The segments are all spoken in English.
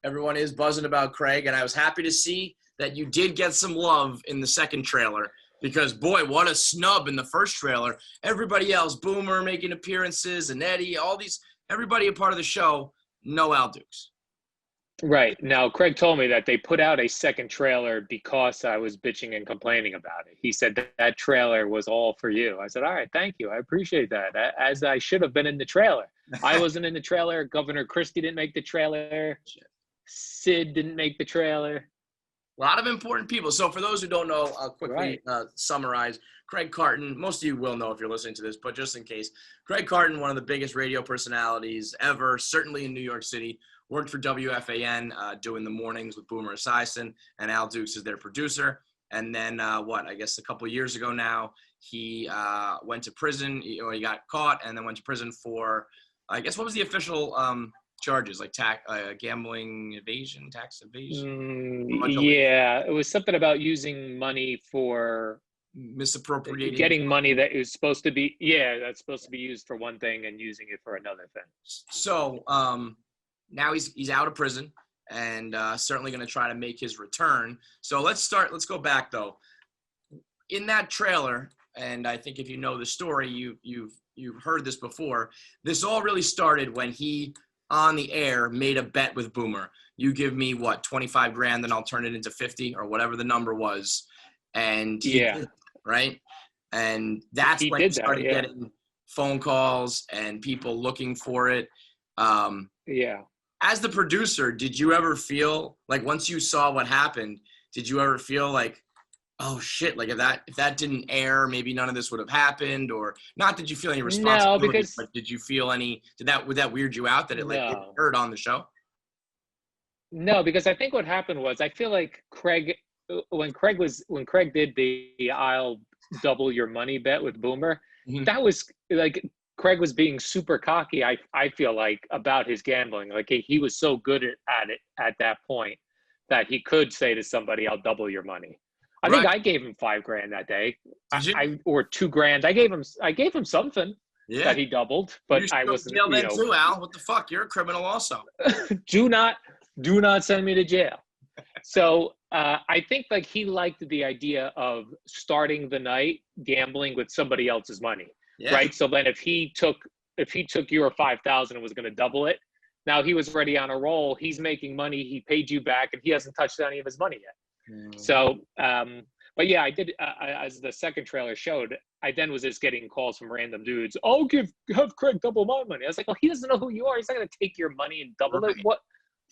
Everyone is buzzing about Craig, and I was happy to see that you did get some love in the second trailer because, boy, what a snub in the first trailer. Everybody else, Boomer making appearances, and Eddie, everybody a part of the show, no Al Dukes. Right. Now, Craig told me that they put out a second trailer because I was bitching and complaining about it. He said that trailer was all for you. I said, all right, thank you. I appreciate that, as I should have been in the trailer. I wasn't in the trailer. Governor Christie didn't make the trailer. Sid didn't make the trailer. A lot of important people. So for those who don't know, I'll quickly summarize. Craig Carton, most of you will know if you're listening to this, but just in case, Craig Carton, one of the biggest radio personalities ever, certainly in New York City, worked for WFAN doing the mornings with Boomer Esiason, and Al Dukes is their producer. And then I guess a couple of years ago now, he went to prison. He got caught and then went to prison for, I guess, what was the official charges, like gambling evasion, tax evasion? Yeah, it was something about using money for misappropriating, getting money that is supposed to be, that's supposed to be used for one thing and using it for another thing. So now he's out of prison and certainly going to try to make his return. So let's go back though. In that trailer, and I think if you know the story, you've heard this before. This all really started when he, on the air, made a bet with Boomer. You give me what, 25 grand, then I'll turn it into 50 or whatever the number was. And he did, right? And that's when he started getting phone calls and people looking for it. As the producer, did you ever feel like once you saw what happened, did you ever feel like, oh shit, like if that didn't air, maybe none of this would have happened? Or not that you feel any responsibility, but did you feel would that weird you out that it it heard on the show? No, because I think what happened was, I feel like when Craig did the I'll double your money bet with Boomer, that was like, Craig was being super cocky, I feel like, about his gambling. Like he was so good at it at that point that he could say to somebody, I'll double your money. I think I gave him $5,000 that day. Or $2,000. I gave him something that he doubled, but I wasn't, too, Al. What the fuck? You're a criminal also. do not send me to jail. So I think like he liked the idea of starting the night gambling with somebody else's money. Yeah. Right. So then if he took your 5,000 and was going to double it, now he was already on a roll. He's making money. He paid you back and he hasn't touched any of his money yet. So, but yeah, I did, as the second trailer showed, I then was just getting calls from random dudes. Oh, have Craig double my money. I was like, well, he doesn't know who you are. He's not going to take your money and double it.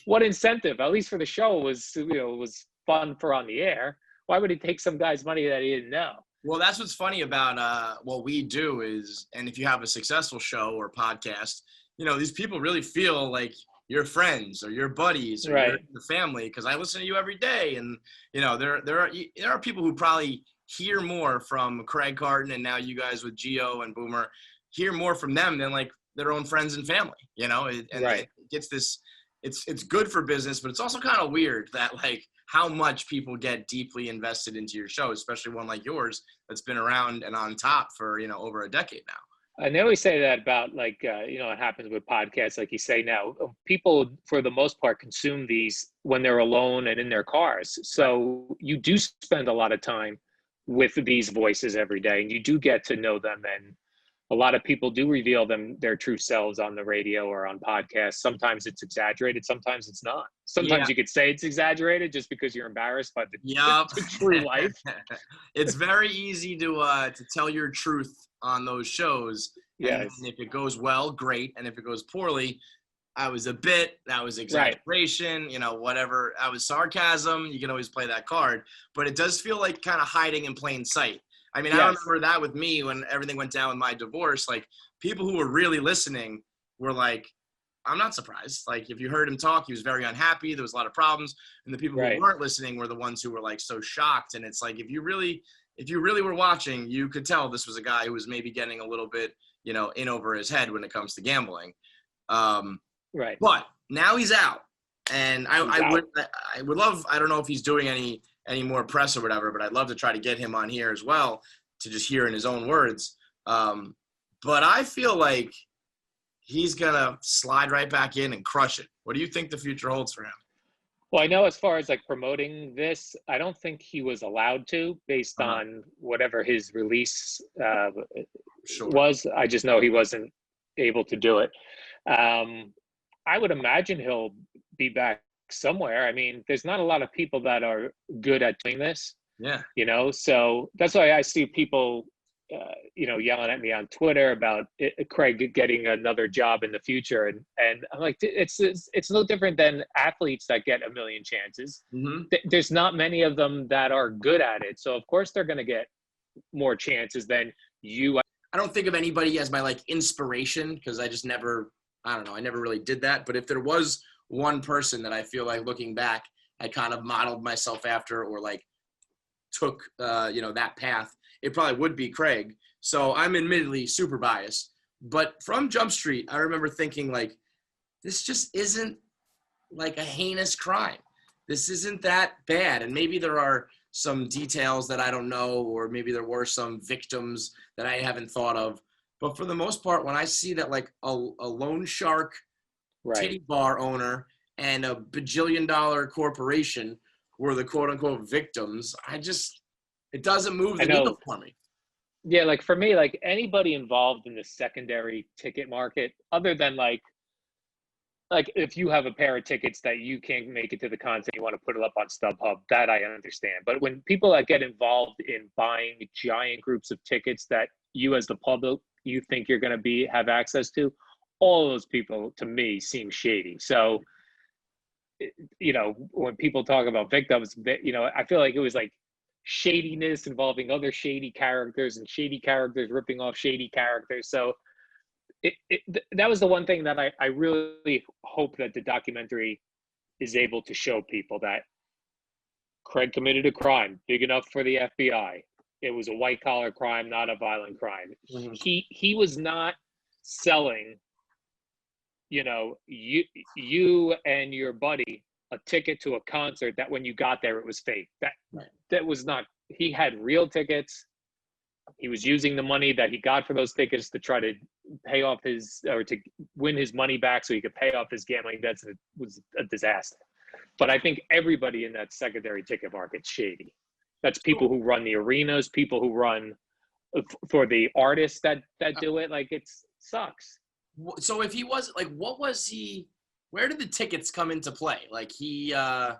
What incentive, at least for the show, was fun for on the air. Why would he take some guy's money that he didn't know? Well, that's what's funny about what we do is, and if you have a successful show or podcast, these people really feel like your friends or your buddies or your family, because I listen to you every day. And, there are people who probably hear more from Craig Carton and now you guys with Gio and Boomer, hear more from them than like their own friends and family, it gets this, it's good for business, but it's also kind of weird that like how much people get deeply invested into your show, especially one like yours that's been around and on top for, over a decade now. And they always say that about like, it happens with podcasts, like you say now, people for the most part consume these when they're alone and in their cars. So you do spend a lot of time with these voices every day and you do get to know them. And a lot of people do reveal their true selves on the radio or on podcasts. Sometimes it's exaggerated. Sometimes it's not. Sometimes you could say it's exaggerated just because you're embarrassed by the true life. It's very easy to tell your truth on those shows. Yes. And if it goes well, great. And if it goes poorly, I was a bit, that was exaggeration, whatever. I was sarcasm. You can always play that card. But it does feel like kind of hiding in plain sight. I mean, I remember that with me when everything went down with my divorce. Like, people who were really listening were like, I'm not surprised. Like, if you heard him talk, he was very unhappy. There was a lot of problems. And the people who weren't listening were the ones who were like so shocked. And it's like, if you really were watching, you could tell this was a guy who was maybe getting a little bit, in over his head when it comes to gambling. But now he's out. And I would love, I don't know if he's doing any more press or whatever, but I'd love to try to get him on here as well to just hear in his own words. But I feel like he's going to slide right back in and crush it. What do you think the future holds for him? Well, I know as far as like promoting this, I don't think he was allowed to based on whatever his release was. I just know he wasn't able to do it. I would imagine he'll be back somewhere. I mean, there's not a lot of people that are good at doing this. Yeah. So that's why I see people, yelling at me on Twitter about Craig getting another job in the future. And I'm like, it's no different than athletes that get a million chances. Mm-hmm. There's not many of them that are good at it. So of course they're going to get more chances than you. I don't think of anybody as my like inspiration because I never really did that. But if there was one person that I feel like looking back, I kind of modeled myself after or like took, that path, it probably would be Craig. So I'm admittedly super biased. But from Jump Street, I remember thinking like, this just isn't like a heinous crime. This isn't that bad. And maybe there are some details that I don't know, or maybe there were some victims that I haven't thought of. But for the most part, when I see that like a loan shark titty bar owner and a bajillion-dollar corporation were the quote-unquote victims, it doesn't move the needle for me. Yeah, like for me, like anybody involved in the secondary ticket market, other than like if you have a pair of tickets that you can't make it to the concert, you want to put it up on StubHub, that I understand. But when people that get involved in buying giant groups of tickets that you as the public, you think you're going to have access to, all those people to me seem shady. So, when people talk about victims, I feel like it was like shadiness involving other shady characters and shady characters ripping off shady characters. So that was the one thing that I really hope that the documentary is able to show people, that Craig committed a crime big enough for the FBI. It was a white collar crime, not a violent crime. Mm-hmm. He was not selling, you and your buddy a ticket to a concert that when you got there it was fake. That was not. He had real tickets. He was using the money that he got for those tickets to try to pay off to win his money back so he could pay off his gambling debts. And it was a disaster. But I think everybody in that secondary ticket market's shady. That's people who run the arenas, people who run for the artists that do it. Like, it sucks. So if he was like, where did the tickets come into play? Like there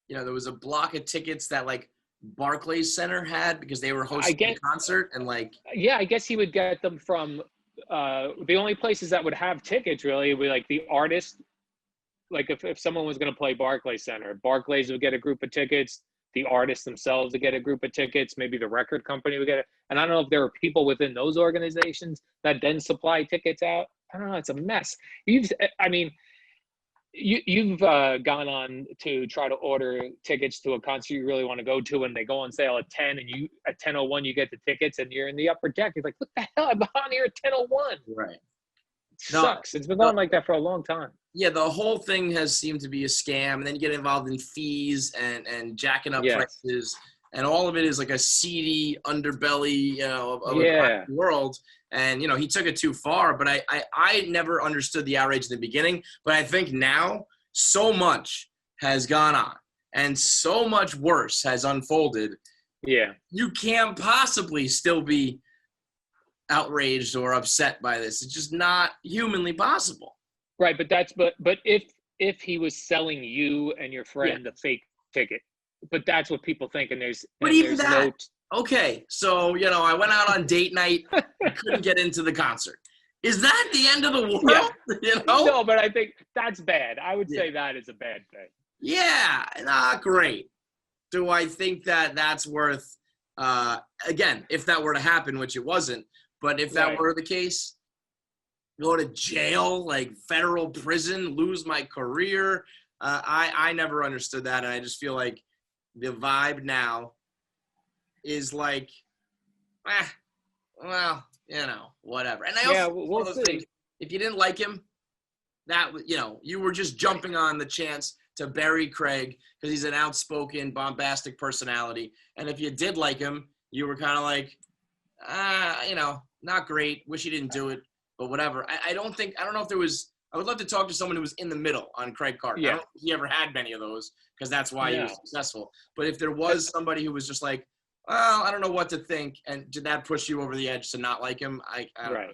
was a block of tickets that like Barclays Center had because they were hosting the concert, and like, I guess he would get them from the only places that would have tickets really would be like the artist. Like if someone was going to play Barclays Center, Barclays would get a group of tickets. The artists themselves would get a group of tickets. Maybe the record company would get it. And I don't know if there are people within those organizations that then supply tickets out. I don't know. It's a mess. You've gone on to try to order tickets to a concert you really want to go to, and they go on sale at 10, and you at 10:01 you get the tickets, and you're in the upper deck. You're like, what the hell? I'm on here at 10:01. Right. It sucks. It's been going like that for a long time. Yeah, the whole thing has seemed to be a scam, and then you get involved in fees and jacking up prices, and all of it is like a seedy underbelly, of a world. And he took it too far, but I never understood the outrage in the beginning. But I think now so much has gone on, and so much worse has unfolded. Yeah, you can't possibly still be outraged or upset by this. It's just not humanly possible. Right, but if he was selling you and your friend a fake ticket, but that's what people think, and there's that. Okay, so I went out on date night, couldn't get into the concert. Is that the end of the world? Yeah. No, but I think that's bad. I would say that is a bad thing. Yeah, not great. Do I think that that's worth? Again, if that were to happen, which it wasn't, but if that were the case, go to jail, like federal prison, lose my career. I never understood that, and I just feel like the vibe now is like, whatever. And I also think if you didn't like him, that you were just jumping on the chance to bury Craig because he's an outspoken, bombastic personality. And if you did like him, you were kind of like, not great. Wish he didn't do it. But whatever. I don't know if there was I would love to talk to someone who was in the middle on Craig Carton. I don't think he ever had many of those because that's why he was successful. But if there was somebody who was just like, well, I don't know what to think, and did that push you over the edge to not like him? I don't know.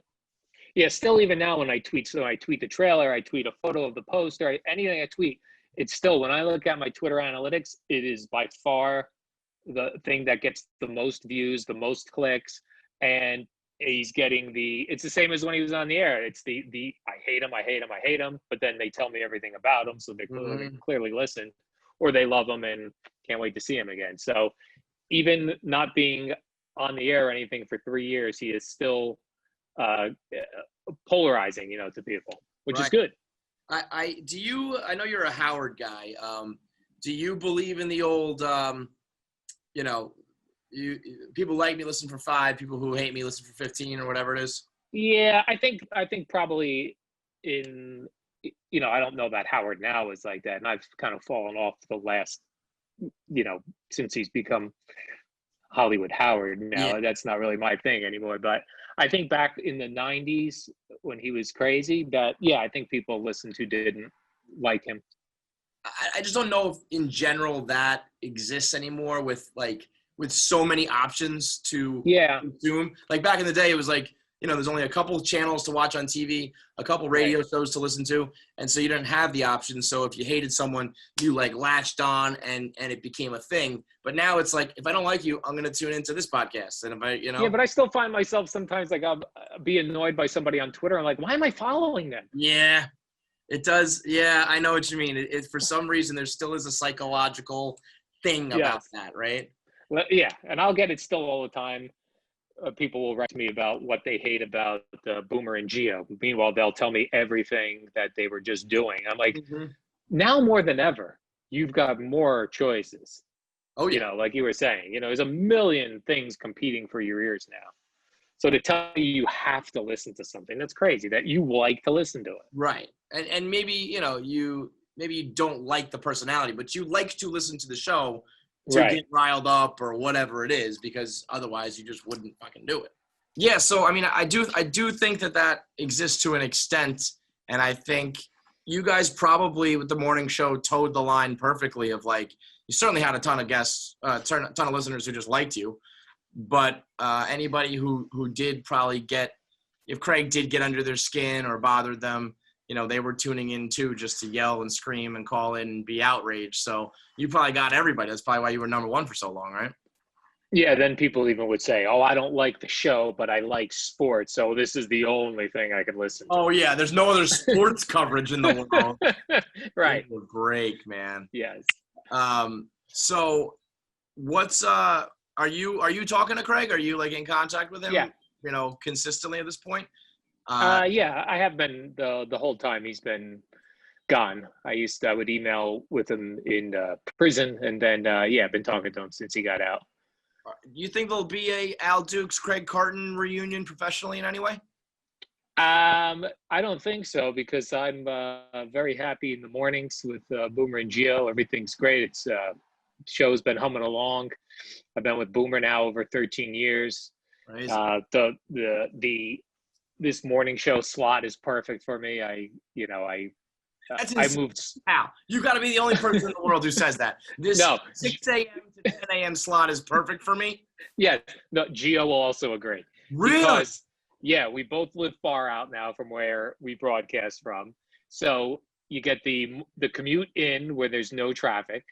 Yeah, still even now when I tweet, so I tweet the trailer, I tweet a photo of the poster, anything I tweet, it's still, when I look at my Twitter analytics, it is by far the thing that gets the most views, the most clicks, and he's getting it's the same as when he was on the air. It's the I hate him, but then they tell me everything about him, so they clearly listen, or they love him and can't wait to see him again. So even not being on the air or anything for 3 years, he is still polarizing, to people, which is good. I know you're a Howard guy. Do you believe in the old, people like me, listen for 5, people who hate me, listen for 15, or whatever it is? Yeah, I think probably I don't know that Howard now is like that. And I've kind of fallen off the last, since he's become Hollywood Howard now. That's not really my thing anymore. But I think back in the 90s when he was crazy, that, I think people listened who didn't like him. I just don't know if in general that exists anymore with so many options to consume. Like back in the day, it was like, there's only a couple channels to watch on TV, a couple radio shows to listen to. And so you didn't have the option. So if you hated someone, you latched on and it became a thing. But now it's like, if I don't like you, I'm going to tune into this podcast. And if I, Yeah, but I still find myself sometimes I'll be annoyed by somebody on Twitter. I'm like, why am I following them? Yeah, it does. Yeah, I know what you mean. It for some reason, there still is a psychological thing about that, right? Well, yeah, and I'll get it still all the time. People will write to me about what they hate about Boomer and Gio. Meanwhile, they'll tell me everything that they were just doing. I'm like, now more than ever, you've got more choices. Oh, yeah. Like you were saying, there's a million things competing for your ears now. So to tell you have to listen to something, that's crazy that you like to listen to it. Right. And maybe, you don't like the personality, but you like to listen to the show to get riled up or whatever it is, because otherwise you just wouldn't fucking do it. Yeah, so I mean, I do think that exists to an extent, and I think you guys probably with the morning show towed the line perfectly of you certainly had a ton of guests, a ton of listeners who just liked you, but anybody who did probably if Craig did get under their skin or bothered them, they were tuning in too just to yell and scream and call in and be outraged. So you probably got everybody. That's probably why you were number one for so long, right? Yeah, then people even would say, oh, I don't like the show, but I like sports, so this is the only thing I can listen to. Oh, yeah, there's no other sports coverage in the world. Right. Break, man. Yes. So what's are you talking to Craig? Are you in contact with him? Yeah. Consistently at this point? Yeah, I have been the whole time he's been gone. I would email with him in prison, and then I've been talking to him since he got out. Do you think there'll be a Al Dukes, Craig Carton reunion professionally in any way? I don't think so, because I'm very happy in the mornings with Boomer and Gio. Everything's great. It's show's been humming along. I've been with Boomer now over 13 years. This morning show slot is perfect for me. I moved. Al, you got to be the only person in the world who says that. This 6 a.m. to 10 a.m. slot is perfect for me. Yeah, no, Gio will also agree. Really? Because, we both live far out now from where we broadcast from. So you get the commute in where there's no traffic.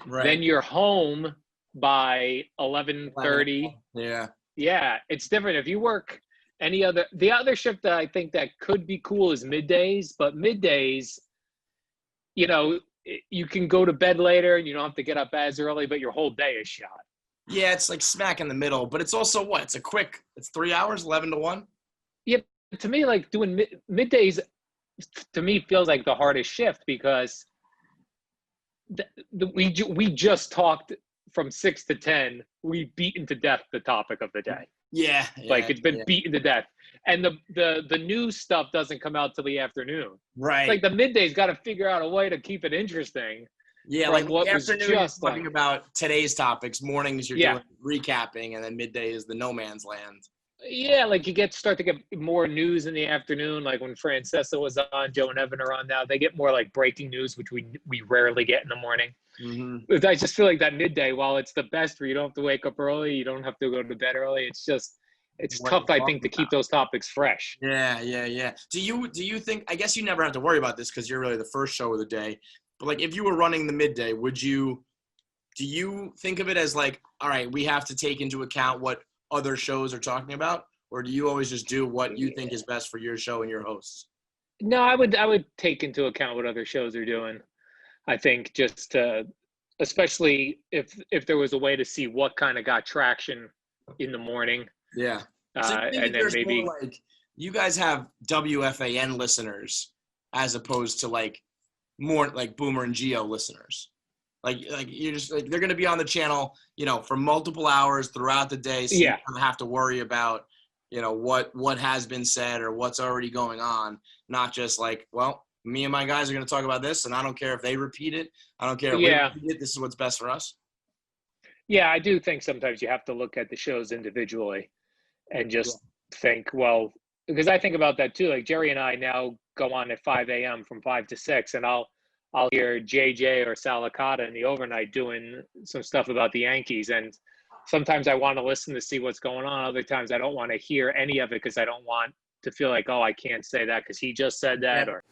Right. Then you're home by 11:30. Yeah. Yeah, it's different. If you work the other shift that I think that could be cool is middays, but middays, you can go to bed later and you don't have to get up as early, but your whole day is shot. Yeah, it's smack in the middle, but it's also it's 3 hours, 11 to 1. Yeah, to me, doing middays, to me feels like the hardest shift, because we just talked from 6 to 10. We've beaten to death the topic of the day. Yeah. It's been beaten to death. And the news stuff doesn't come out till the afternoon. Right. The midday's got to figure out a way to keep it interesting. Yeah, what afternoon you're talking about today's topics. Mornings you're doing recapping, and then midday is the no man's land. Yeah, like you start to get more news in the afternoon. Like when Francesa was on, Joe and Evan are on now. They get more like breaking news, which we rarely get in the morning. Mm-hmm. I just feel like that midday, while it's the best where you don't have to wake up early, you don't have to go to bed early. It's What tough, you're I talking think, to keep about. those topics fresh. Yeah. Do you think? I guess you never have to worry about this because you're really the first show of the day. But like, if you were running the midday, do you think of it as like, all right, we have to take into account what other shows are talking about, or do you always just do what you think is best for your show and your hosts? No, I would take into account what other shows are doing. I think just especially if there was a way to see what kind of got traction in the morning. Yeah. So I think And if then there's maybe more like, you guys have WFAN listeners as opposed to like more like Boomer and Geo listeners. Like you're just like, they're going to be on the channel, for multiple hours throughout the day. So you don't have to worry about, what has been said or what's already going on. Not just like, well, me and my guys are going to talk about this, and I don't care if they repeat it. I don't care if we repeat it. This is what's best for us. Yeah, I do think sometimes you have to look at the shows individually and just think, well, because I think about that too. Like Jerry and I now go on at 5 a.m. from 5 to 6, and I'll hear JJ or Salicata in the overnight doing some stuff about the Yankees. And sometimes I want to listen to see what's going on. Other times I don't want to hear any of it because I don't want to feel like, oh, I can't say that because he just said that. Or